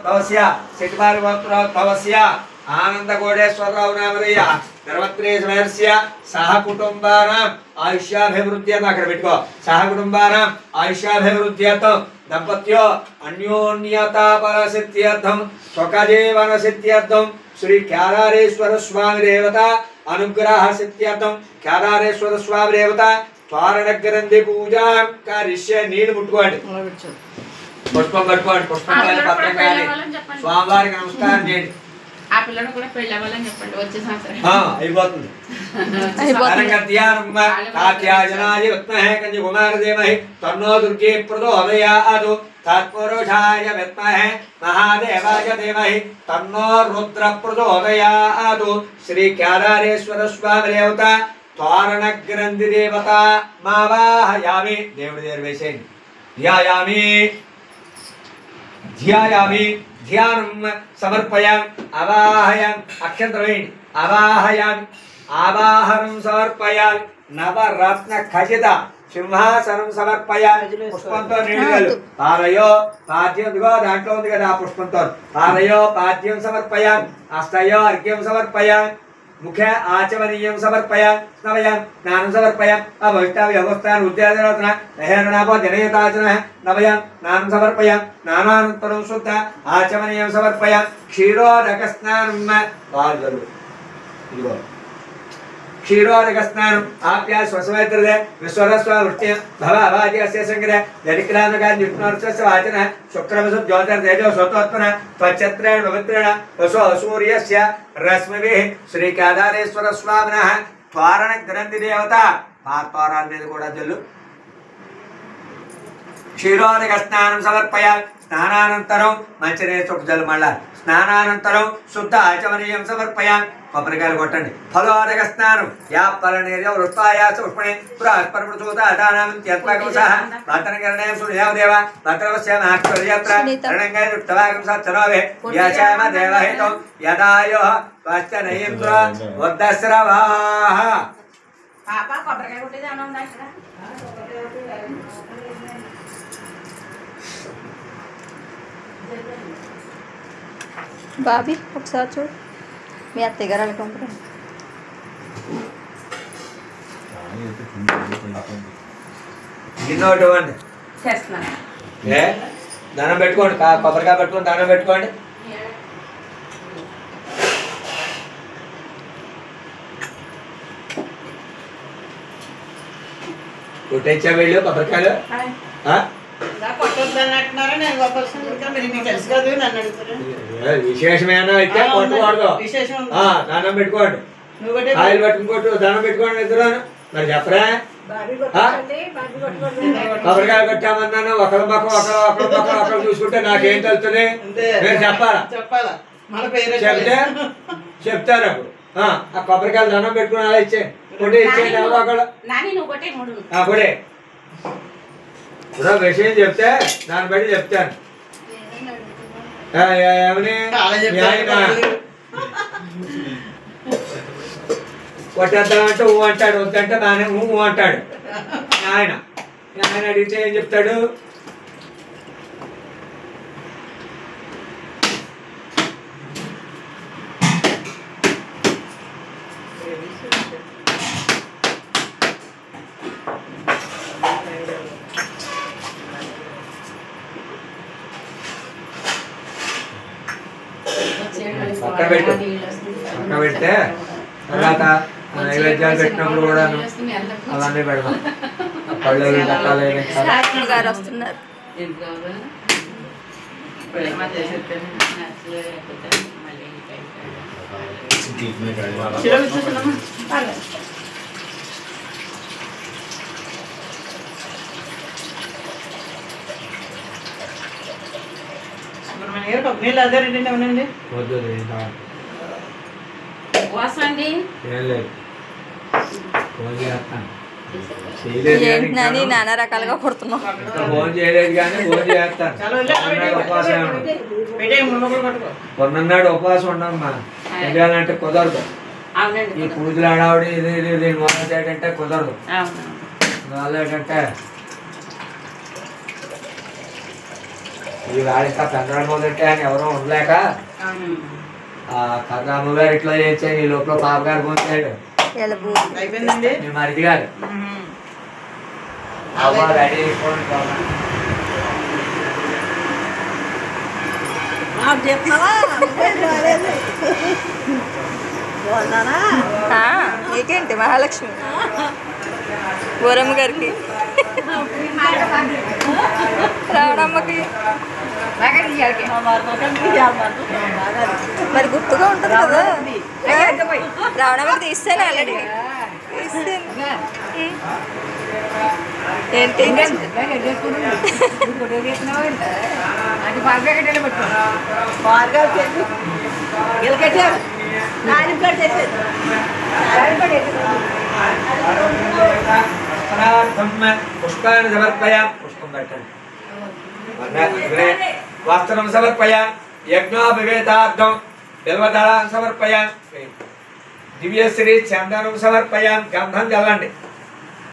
तवस्य सिद्धार्थ वक्र तवस्य आनंद कोडेश्वरराव नामधेय धर्मत्रेय समयस्य सह कुटुंबानां आयुष्याभिवृद्ध्यर्थं अక్కడ పెట్టుకో सह कुटुंबानां आयुष्याभिवृद्ध्यर्थं दंपत्यो अन्योन्यतापरसिद्ध्यर्थं स्वकजीवनसिद्ध्यर्थं श्री ख्यादारेश्वर स्वामी देवता अनुग्रह सिद्ध्यर्थं ख्यादारेश्वर स्वामी देवता त्वारणग्रंथि पूजा करिष्ये नीड मुट्टुकोंడి पुष्पం పట్టుకోండి పుష్పం కాలి పత్రం కాలి స్వామివారికి నమస్కారం చేయండి ఆ పిల్లను కూడా పెళ్లి అవ్వాలని చెప్పండి వచ్చే సంవత్సరం అయిపోతుంది అరంగత్యానమ్మ కాత్యాజనాయ విద్మహే కంజి కుమారదేమహి తన్నో దుర్గే ప్రచోదయాత్ తత్పురుషాయ విద్మహే మహాదేవాయ ధీమహి తన్నో రుద్ర ప్రచోదయాత్ శ్రీ కేదారేశ్వర స్వామి దేవత తోరణ గ్రంథి దేవత మావాహయామి దేవుడి దగ్గర వేసేయండి ధ్యాయామి ధ్యాయామి ధ్యానం సమర్పయామి అవాహయామి అక్షంతరేణి అవాహయామి ఆవాహనం సమర్పయామి నవరత్న ఖచిత సింహాసనం సమర్పయామి పుష్పంతో నీళ్ళు పారయో పాద్యం ఇదిగో దాంట్లో ఉంది కదా ఆ పుష్పంతో పారయో పాద్యం సమర్పయామి అస్తయో అర్ఘ్యం సమర్పయామి मुखे आचमनीयं समर्पयामि नवयामि स्नानं समर्पयामि अभविष्टामि अवस्थान उद्यानरत्न हेरणापो जनयताचनः नवयामि स्नानं समर्पयामि स्नानानन्तरं शुद्ध आचमनीयं समर्पयामि क्षीरोदकस्नानं पाल्गलु इदिगो क्षीरोदकस्नानं आप्या स्वसमयत्रदे विश्वरस्व वृष्ट्य भव अवादि अस्य संग्रह जनिक्रामकान् निपुणर्चस्य वाचनः शुक्रवसु ज्योतिर्तेजो स्वतोत्पन्न त्वच्छत्रेण पवित्रेण वसो सूर्यस्य रश्मिभिः श्री केदारेश्वर स्वामिनः त्वारण ग्रंथि देवता पात्वाराल మీద కూడా జల్లు क्षीरोदक स्नानं समर्पयामि स्नानानन्तरं మంచినీరు చుక్క జల్లు మళ్ళా స్నానానంతరం శుద్ధ ఆచమనీయం సమర్పయామి కొబ్బరికాయలు కొట్టండి ఫలోదక స్నానం యాపలనేయ వృత్తాయాస పుష్పణే పురాస్పర్మృతూత అటానాం త్యత్వాకమసః భద్రకరణేయం సూర్యదేవ భద్రవస్యామ ఆక్షర్యత్ర రణంగై రుక్తవాగం సచ్చనోవే యాచామ దేవహితం యదాయో వాస్తనయేంద్ర వద్దస్రవాహ పాప కొబ్బరికాయ కొట్టేది ఏమన్నా ఉందా ఇక్కడ బాబీ ఒకసారి చూడు మీ అత్తయ్య గారు అనుకుంటున్నాను గిన్నోటి ఇవ్వండి చేస్తున్నాను ఏ దండం పెట్టుకోండి కొబ్బరికాయ పెట్టుకొని దండం పెట్టుకోండి కొట్టేచ్చా వెళ్ళు కొబ్బరికాయలు విశేషమేనా అయితే కొట్టకూడదు దండం పెట్టుకోండి కాయలు పట్టుకుని దండం పెట్టుకోండి ఇద్దరు మరి చెప్పరా కొబ్బరికాయలు కొట్టామన్నాను ఒకరి పక్కన ఒకరు చూసుకుంటే నాకేం తెలుస్తుంది మీరు చెప్పాలా చెప్తే చెప్తారు అప్పుడు ఆ కొబ్బరికాయలు దండం పెట్టుకుని అలా ఇచ్చే కొట్టే ఇచ్చేయండి ఎవరు ఒకళ్ళు కొడే ఇప్పుడు విషయం చెప్తే దాన్ని బట్టి చెప్తాను ఏమని కొట్టేద్దామంటే ఊ అంటాడు వద్దంటే దాని ఊ అంటాడు ఆయన ఆయన అడిగితే ఏం చెప్తాడు పక్క పెడితే తర్వాత నైవేద్యాలు పెట్టినప్పుడు కూడా అలానే పెడదాం పళ్ళు కట్టాలి గారు వస్తున్నారు ఏంటి నానా రకాలుగా కొడుతున్నాం ఫోన్ చేయలేదు కానీ ఫోన్ చేస్తాను కొన్నాడు ఉపవాసం ఉండమ్మా చేయాలంటే కుదరదు ఈ పూజలు ఆడావిడ ఇది ఇది మొదలంటే కుదరదు వాళ్ళు ఏంటంటే ఈ వాడిక పెందరాడు మొదలెట్టే అని ఎవరో ఉండలేక ఆ కర్రాము గారు ఇట్లా చేయించాను ఈ లోపల పాప గారు పోతాడు ఎలుగు అయిపోయిందండి మీ మరిది గారు అవ్వ రెడీ అయిపోండి బాబా. చెప్తున్నావా నీకేంటి మహాలక్ష్మి బోరమ్మ గారికి రావణమ్మకి మరి గుర్తుగా ఉంటుంది కదా రావణమ్మకి తీస్తాను ఆల్రెడీ తీస్తాను ఏంటి పుష్పాన్ని సమర్పయా పుష్పం పెట్టండి వస్త్రం సమర్పయా యజ్ఞోపవేతార్థం బిల్వదళాన్ని సమర్పయా దివ్యశ్రీ చందనం సమర్పయా గంధం చల్లండి